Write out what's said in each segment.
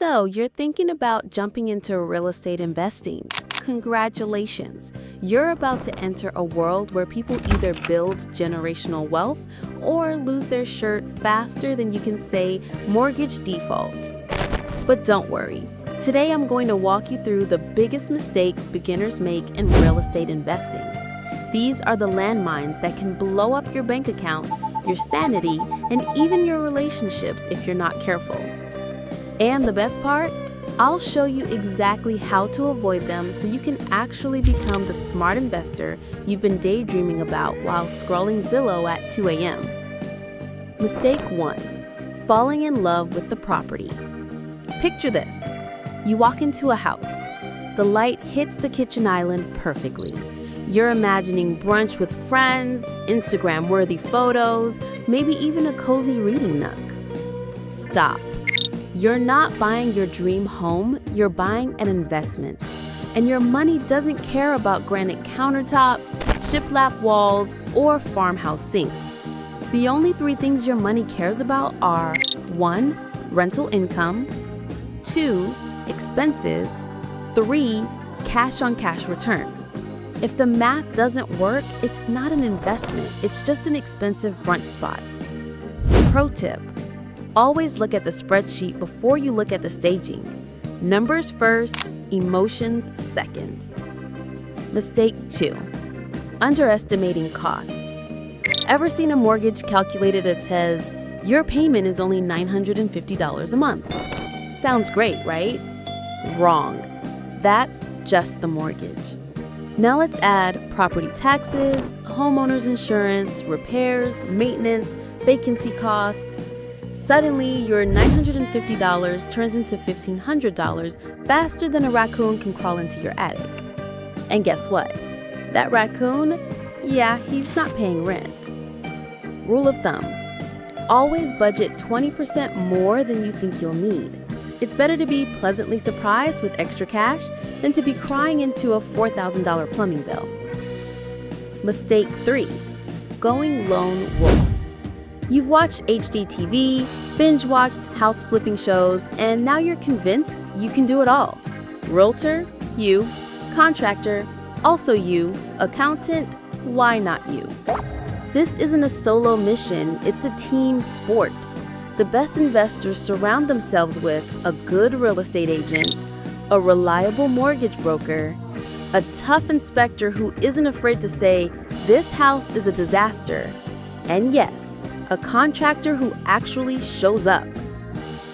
So, you're thinking about jumping into real estate investing. Congratulations! You're about to enter a world where people either build generational wealth or lose their shirt faster than you can say mortgage default. But don't worry. Today I'm going to walk you through the biggest mistakes beginners make in real estate investing. These are the landmines that can blow up your bank account, your sanity, and even your relationships if you're not careful. And the best part? I'll show you exactly how to avoid them so you can actually become the smart investor you've been daydreaming about while scrolling Zillow at 2 a.m. Mistake 1. Falling in love with the property. Picture this. You walk into a house. The light hits the kitchen island perfectly. You're imagining brunch with friends, Instagram-worthy photos, maybe even a cozy reading nook. Stop. You're not buying your dream home, you're buying an investment. And your money doesn't care about granite countertops, shiplap walls, or farmhouse sinks. The only 3 things your money cares about are 1. Rental income, 2. Expenses, 3. Cash-on-cash return. If the math doesn't work, it's not an investment, it's just an expensive brunch spot. Pro tip. Always look at the spreadsheet before you look at the staging. Numbers first, emotions second. Mistake 2. Underestimating costs. Ever seen a mortgage calculated that says, your payment is only $950 a month? Sounds great, right? Wrong. That's just the mortgage. Now let's add property taxes, homeowners insurance, repairs, maintenance, vacancy costs. Suddenly, your $950 turns into $1,500 faster than a raccoon can crawl into your attic. And guess what? That raccoon, he's not paying rent. Rule of thumb. Always budget 20% more than you think you'll need. It's better to be pleasantly surprised with extra cash than to be crying into a $4,000 plumbing bill. Mistake 3. Going lone wolf. You've watched HGTV, binge-watched house-flipping shows, and now you're convinced you can do it all. Realtor, you. Contractor, also you. Accountant, why not you? This isn't a solo mission, it's a team sport. The best investors surround themselves with a good real estate agent, a reliable mortgage broker, a tough inspector who isn't afraid to say, this house is a disaster, and yes, a contractor who actually shows up.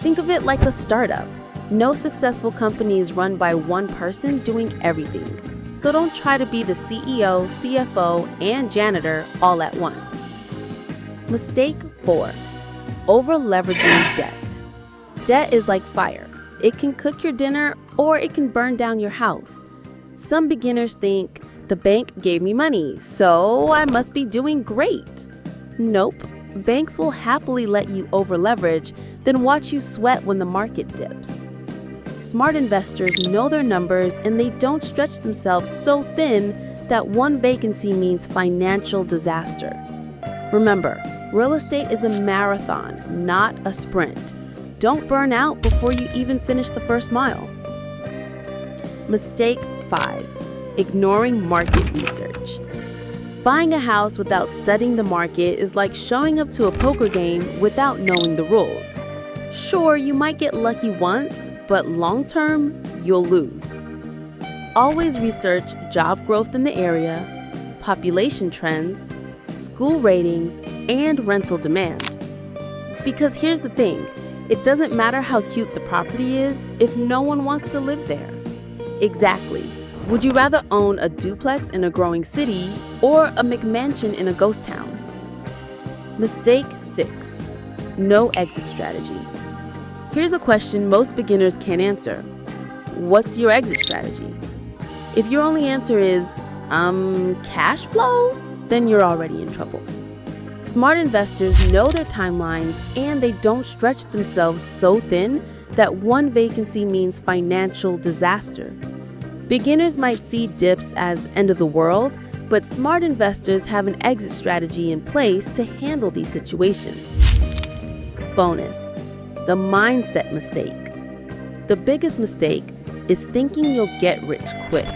Think of it like a startup. No successful company is run by one person doing everything. So don't try to be the CEO, CFO, and janitor all at once. Mistake 4. Overleveraging debt. Debt is like fire. It can cook your dinner or it can burn down your house. Some beginners think, the bank gave me money, so I must be doing great. Nope. Banks will happily let you overleverage, then watch you sweat when the market dips. Smart investors know their numbers and they don't stretch themselves so thin that one vacancy means financial disaster. Remember, real estate is a marathon, not a sprint. Don't burn out before you even finish the first mile. Mistake 5. Ignoring market research. Buying a house without studying the market is like showing up to a poker game without knowing the rules. Sure, you might get lucky once, but long-term, you'll lose. Always research job growth in the area, population trends, school ratings, and rental demand. Because here's the thing, it doesn't matter how cute the property is if no one wants to live there. Exactly. Would you rather own a duplex in a growing city or a McMansion in a ghost town? Mistake 6. No exit strategy. Here's a question most beginners can't answer. What's your exit strategy? If your only answer is, cash flow, then you're already in trouble. Smart investors know their timelines and they don't stretch themselves so thin that one vacancy means financial disaster. Beginners might see dips as end of the world, but smart investors have an exit strategy in place to handle these situations. Bonus: the mindset mistake. The biggest mistake is thinking you'll get rich quick.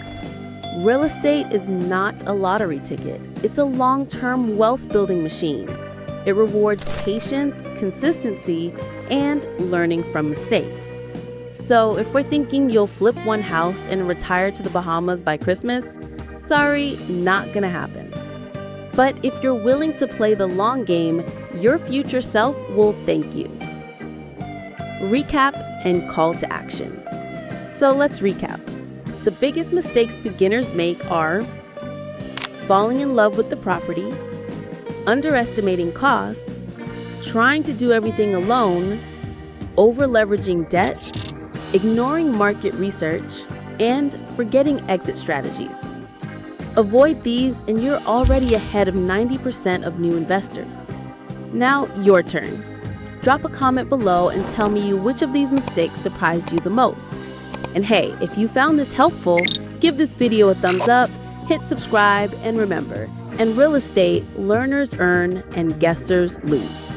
Real estate is not a lottery ticket. It's a long-term wealth-building machine. It rewards patience, consistency, and learning from mistakes. So if we're thinking you'll flip one house and retire to the Bahamas by Christmas, sorry, not gonna happen. But if you're willing to play the long game, your future self will thank you. Recap and call to action. So let's recap. The biggest mistakes beginners make are falling in love with the property, underestimating costs, trying to do everything alone, over-leveraging debt, ignoring market research, and forgetting exit strategies. Avoid these and you're already ahead of 90% of new investors. Now, your turn. Drop a comment below and tell me which of these mistakes surprised you the most. And hey, if you found this helpful, give this video a thumbs up, hit subscribe, and remember, in real estate, learners earn and guessers lose.